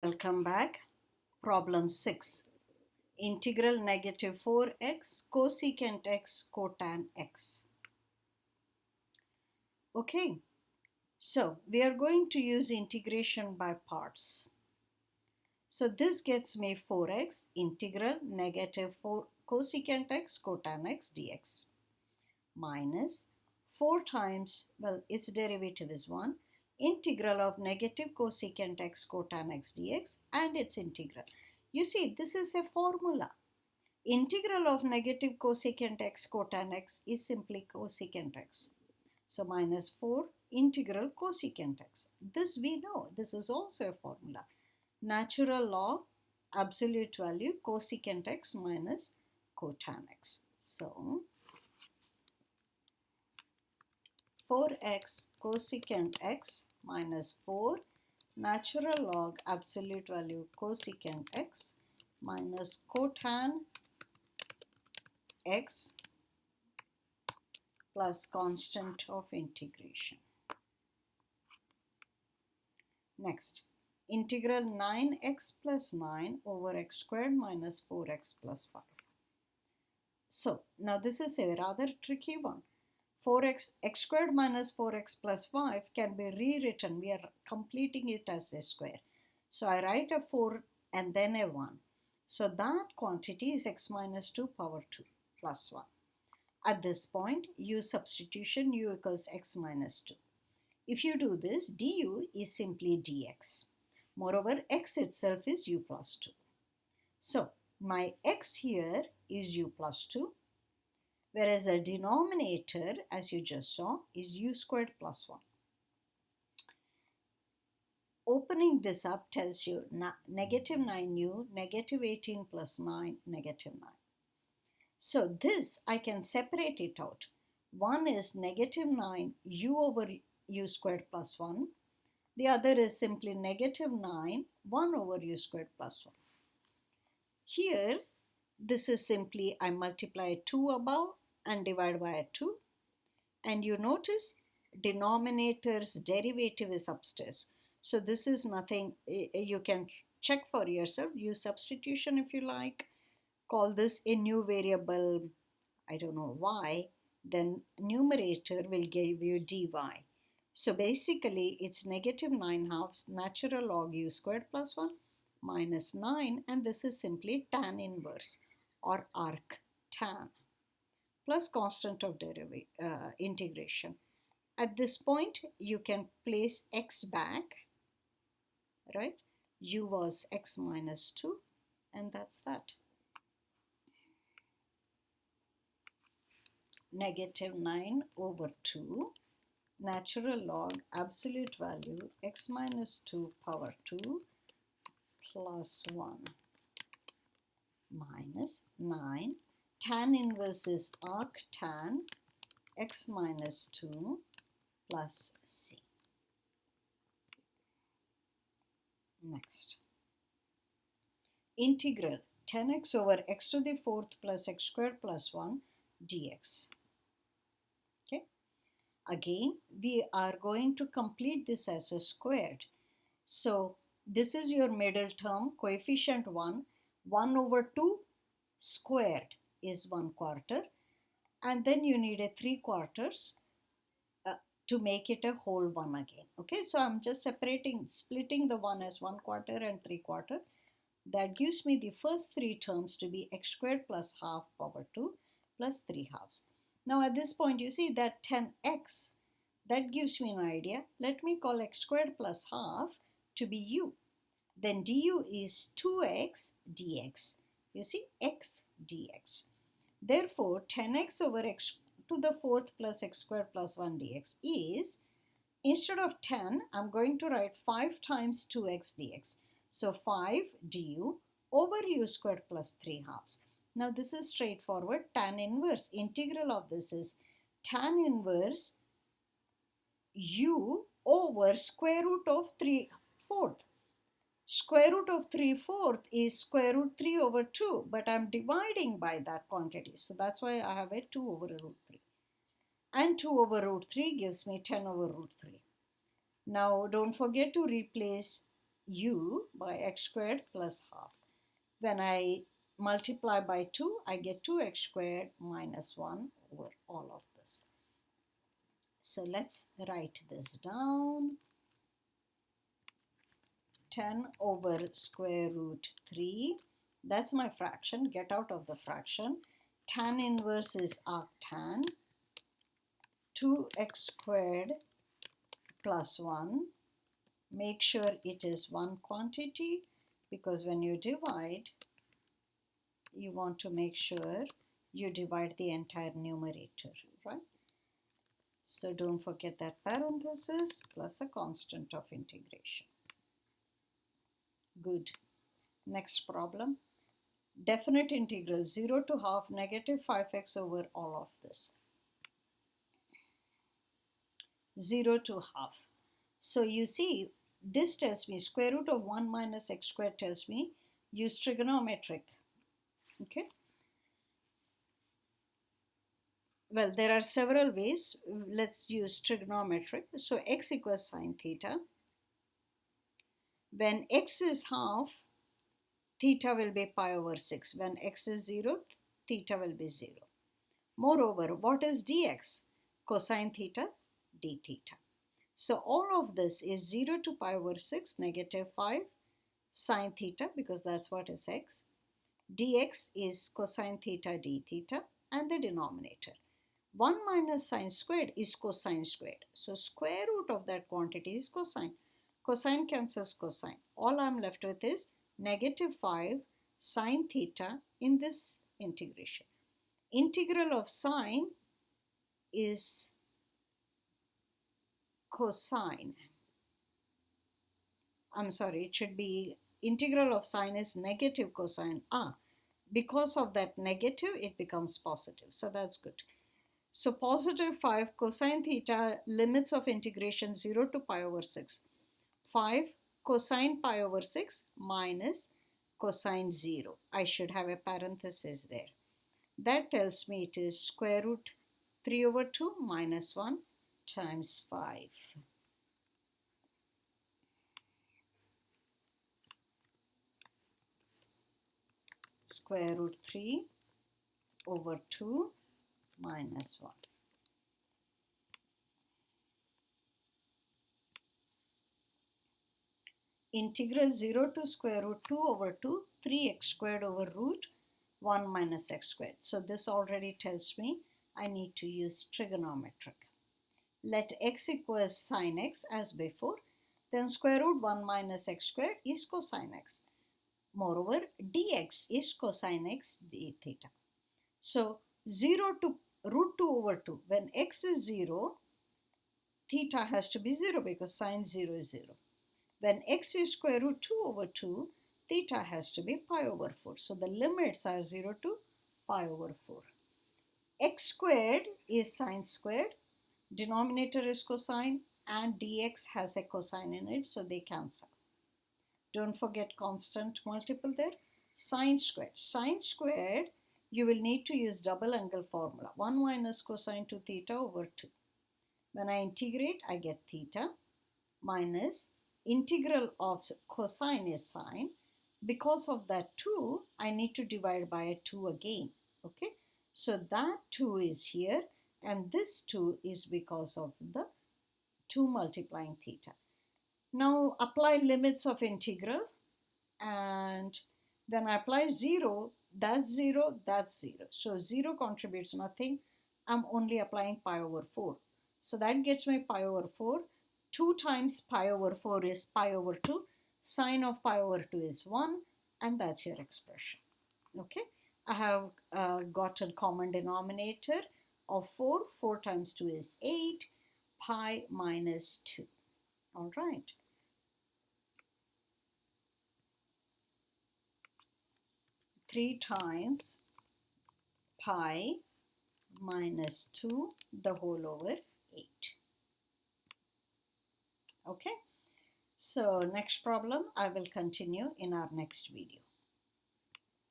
Welcome back. Problem 6. Integral negative 4x cosecant x cotan x. Okay, so we are going to use integration by parts. So this gets me 4x integral negative 4 cosecant x cotan x dx minus 4 times, well, its derivative is 1, integral of negative cosecant x cotan x dx and its integral. You see, this is a formula. Integral of negative cosecant x cotan x is simply cosecant x. So minus 4 integral cosecant x. This we know. This is also a formula. Natural log absolute value cosecant x minus cotan x. So 4x cosecant x minus 4 natural log absolute value cosecant x minus cotan x plus constant of integration. Next, integral 9x plus 9 over x squared minus 4x plus 5. So, now this is a rather tricky one. 4x, x squared minus 4x plus 5 can be rewritten. We are completing it as a square. So, I write a 4 and then a 1. So, that quantity is x minus 2 power 2 plus 1. At this point, use substitution u equals x minus 2. If you do this, du is simply dx. Moreover, x itself is u plus 2. So, my x here is u plus 2, whereas the denominator, as you just saw, is u squared plus 1. Opening this up tells you negative 9u, negative 18 plus 9, negative 9. So this, I can separate it out. One is negative 9 u over u squared plus 1. The other is simply negative 9 1 over u squared plus 1. Here, this is simply I multiply 2 above and divide by 2. And you notice denominator's derivative is upstairs. So this is nothing, you can check for yourself. Use substitution if you like. Call this a new variable, I don't know why, then numerator will give you dy. So basically it's negative 9 halves natural log u squared plus 1 minus 9, and this is simply tan inverse or arc tan plus constant of integration. At this point you can place x back, right? U was x minus 2, and that's that. Negative 9 over 2 natural log absolute value x minus 2 power 2 plus 1 minus 9 tan inverse is arc tan x minus 2 plus c. Next, integral 10x over x to the 4th plus x squared plus 1 dx. Okay, again we are going to complete this as a squared. So this is your middle term, coefficient 1 over 2 squared is 1/4, and then you need a 3/4 to make it a whole 1 again. Okay, so I'm just splitting the 1 as 1/4 and 3/4. That gives me the first 3 terms to be x squared plus half power 2 plus 3 halves. Now at this point you see that 10x, that gives me an idea. Let me call x squared plus half to be u. Then du is 2x dx. You see, x dx. Therefore, 10x over x to the 4th plus x squared plus 1 dx is, instead of 10, I'm going to write 5 times 2x dx. So 5 du over u squared plus 3 halves. Now this is straightforward. Tan inverse, integral of this is tan inverse u over square root of 3/4. Square root of 3/4 is square root 3 over 2, but I'm dividing by that quantity. So that's why I have a 2 over root 3. And 2 over root 3 gives me 10 over root 3. Now don't forget to replace u by x squared plus half. When I multiply by 2, I get 2x squared minus 1 over all of this. So let's write this down. 10 over square root 3. That's my fraction. Get out of the fraction. Tan inverse is arctan. 2x squared plus 1. Make sure it is one quantity, because when you divide, you want to make sure you divide the entire numerator, right? So don't forget that parenthesis plus a constant of integration. Good. Next problem. Definite integral 0 to half negative 5x over all of this. 0 to half. So you see, this tells me square root of 1 minus x squared tells me use trigonometric. Okay. Well, there are several ways. Let's use trigonometric. So x equals sine theta. When x is half, theta will be pi over 6. When x is 0, theta will be 0. Moreover, what is dx? Cosine theta, d theta. So all of this is 0 to pi over 6, negative 5 sine theta, because that's what is x. Dx is cosine theta d theta, and the denominator. 1 minus sine squared is cosine squared. So square root of that quantity is cosine. Cosine cancels cosine. All I'm left with is negative 5 sine theta in this integration. Integral of sine is cosine. I'm sorry, it should be integral of sine is negative cosine. Because of that negative, it becomes positive. So that's good. So positive 5 cosine theta, limits of integration 0 to pi over 6. 5 cosine pi over 6 minus cosine 0. I should have a parenthesis there. That tells me it is square root 3 over 2 minus 1 times 5. Square root 3 over 2 minus 1. Integral 0 to square root 2 over 2, 3x squared over root 1 minus x squared. So this already tells me I need to use trigonometric. Let x equals sine x as before. Then square root 1 minus x squared is cosine x. Moreover, dx is cosine x d theta. So 0 to root 2 over 2. When x is 0, theta has to be 0 because sine 0 is 0. When x is square root 2 over 2, theta has to be pi over 4. So the limits are 0 to pi over 4. X squared is sine squared, denominator is cosine, and dx has a cosine in it, so they cancel. Don't forget constant multiple there. Sine squared. Sine squared, you will need to use double angle formula. 1 minus cosine 2 theta over 2. When I integrate, I get theta minus integral of cosine is sine. Because of that 2, I need to divide by a 2 again. Okay, so that 2 is here, and this 2 is because of the 2 multiplying theta. Now apply limits of integral, and then I apply 0, that's 0, that's 0. So 0 contributes nothing. I'm only applying pi over 4. So that gets me pi over 4. 2 times pi over 4 is pi over 2. Sine of pi over 2 is 1, and that's your expression. Okay, I have got a common denominator of 4. 4 times 2 is 8. Pi minus 2. All right. Three times pi minus 2 the whole over 8. Okay, so next problem I will continue in our next video.